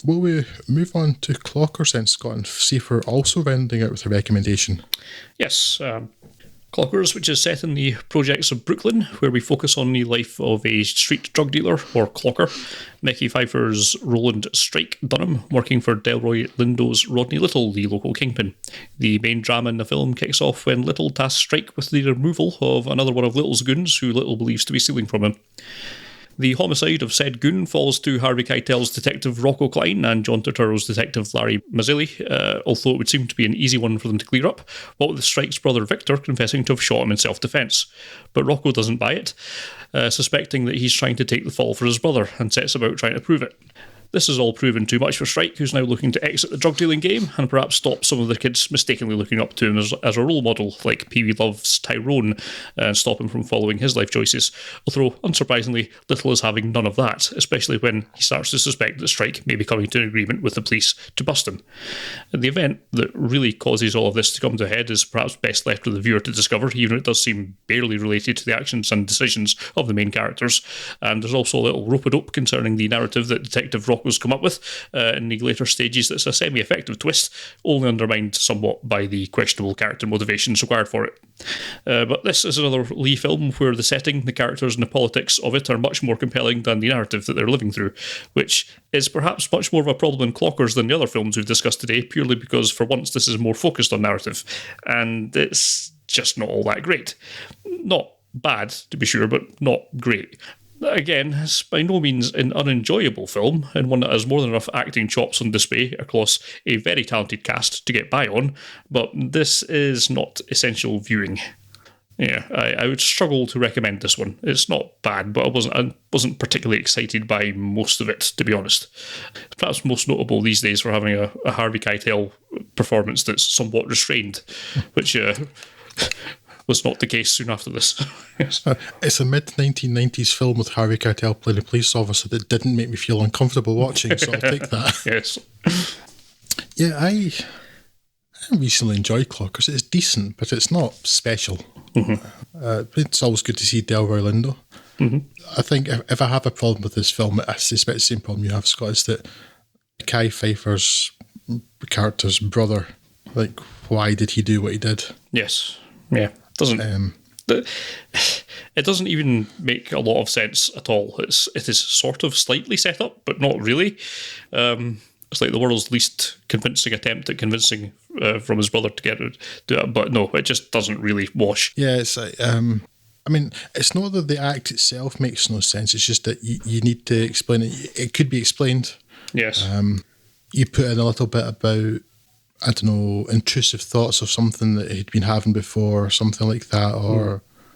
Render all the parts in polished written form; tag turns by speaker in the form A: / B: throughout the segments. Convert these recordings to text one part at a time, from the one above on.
A: will we move on to Clockers then, Scott, and see if we're also rounding out with a recommendation?
B: Yes. Clockers, which is set in the projects of Brooklyn, where we focus on the life of a street drug dealer, or clocker, Mickey Pfeiffer's Roland Strike Dunham, working for Delroy Lindo's Rodney Little, the local kingpin. The main drama in the film kicks off when Little tasks Strike with the removal of another one of Little's goons, who Little believes to be stealing from him. The homicide of said goon falls to Harvey Keitel's detective Rocco Klein and John Turturro's detective Larry Mazzilli, although it would seem to be an easy one for them to clear up, what with Strike's brother Victor confessing to have shot him in self-defence. But Rocco doesn't buy it, suspecting that he's trying to take the fall for his brother, and sets about trying to prove it. This is all proven too much for Strike, who's now looking to exit the drug dealing game and perhaps stop some of the kids mistakenly looking up to him as a role model, like Pee Wee Love's Tyrone, and stop him from following his life choices. Although, unsurprisingly, Little is having none of that, especially when he starts to suspect that Strike may be coming to an agreement with the police to bust him. The event that really causes all of this to come to a head is perhaps best left to the viewer to discover, even if it does seem barely related to the actions and decisions of the main characters. And there's also a little rope-a-dope concerning the narrative that Detective Rocco's come up with in the later stages that's a semi-effective twist, only undermined somewhat by the questionable character motivations required for it. But this is another Lee film where the setting, the characters and the politics of it are much more compelling than the narrative that they're living through, which is perhaps much more of a problem in Clockers than the other films we've discussed today, purely because for once this is more focused on narrative, and it's just not all that great. Not bad, to be sure, but not great. Again, it's by no means an unenjoyable film, and one that has more than enough acting chops on display across a very talented cast to get by on, but this is not essential viewing. Yeah, I would struggle to recommend this one. It's not bad, but I wasn't particularly excited by most of it, to be honest. Perhaps most notable these days for having a Harvey Keitel performance that's somewhat restrained, which was not the case soon after this. Yes.
A: It's a mid-1990s film with Harvey Keitel playing a police officer that didn't make me feel uncomfortable watching, so I'll take that.
B: Yes.
A: Yeah, I recently enjoyed Clockers. It's decent, but it's not special. Mm-hmm. It's always good to see Delroy Lindo. Mm-hmm. I think if I have a problem with this film, I suspect the same problem you have, Scott, is that Kai Pfeiffer's character's brother, like, why did he do what he did?
B: Yes. Yeah. It doesn't even make a lot of sense at all. It is sort of slightly set up, but not really. It's like the world's least convincing attempt at convincing from his brother to get it, but no, it just doesn't really wash.
A: Yeah, it's like, I mean, it's not that the act itself makes no sense. It's just that you need to explain it. It could be explained.
B: Yes.
A: You put in a little bit about, I don't know, intrusive thoughts of something that he'd been having before, or something like that,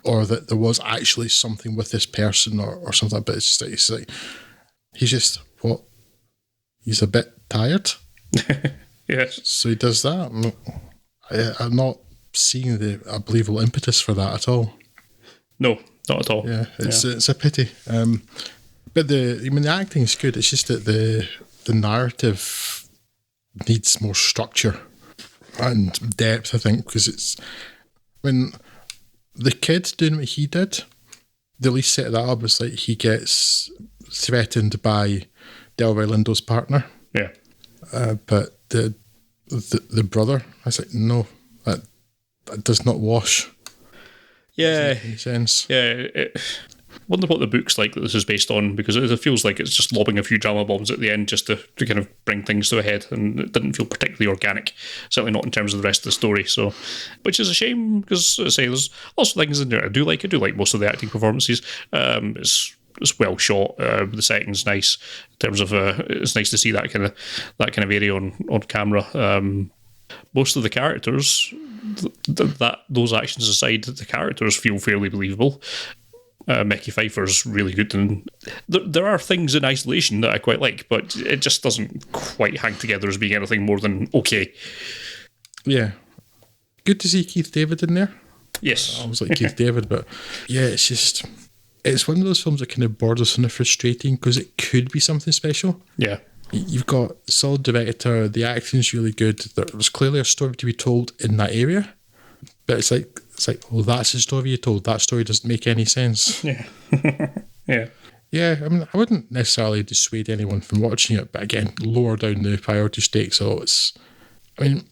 A: or that there was actually something with this person, or something. But it's like he's just he's a bit tired.
B: Yes.
A: So he does that. I'm not seeing a believable impetus for that at all.
B: No, not at all.
A: Yeah, it's a pity. But the acting is good. It's just that the narrative needs more structure and depth, I think, because it's when the kid doing what he did, the least set that up is like he gets threatened by Delroy Lindo's partner.
B: Yeah.
A: But the brother, I was like, no, that does not wash.
B: Yeah.
A: Doesn't make any sense.
B: Yeah. I wonder what the book's like that this is based on, because it feels like it's just lobbing a few drama bombs at the end just to kind of bring things to a head, and it didn't feel particularly organic, certainly not in terms of the rest of the story. So, which is a shame, because as I say, there's lots of things in there I do like. I do like most of the acting performances. It's well shot. The setting's nice in terms of it's nice to see that kind of area on camera. Most of the characters, those actions aside, the characters feel fairly believable. Mickey Pfeiffer's really good, and there are things in isolation that I quite like, but it just doesn't quite hang together as being anything more than okay.
A: Yeah. Good to see Keith David in there.
B: Yes.
A: I always like Keith David, but yeah, it's one of those films that kind of borders on the frustrating, because it could be something special.
B: Yeah.
A: You've got a solid director, the acting's really good, there's clearly a story to be told in that area, but it's like, well, that's the story you told. That story doesn't make any sense.
B: Yeah. Yeah.
A: Yeah, I mean, I wouldn't necessarily dissuade anyone from watching it, but again, lower down the priority stakes. So I mean,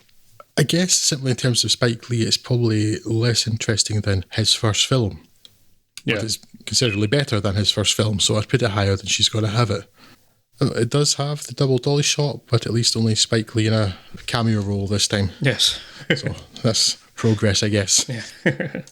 A: I guess simply in terms of Spike Lee, it's probably less interesting than his first film.
B: Yeah.
A: But it's considerably better than his first film, so I'd put it higher than She's Gotta Have It. It does have the double dolly shot, but at least only Spike Lee in a cameo role this time.
B: Yes.
A: So that's progress, I guess.
B: Yeah.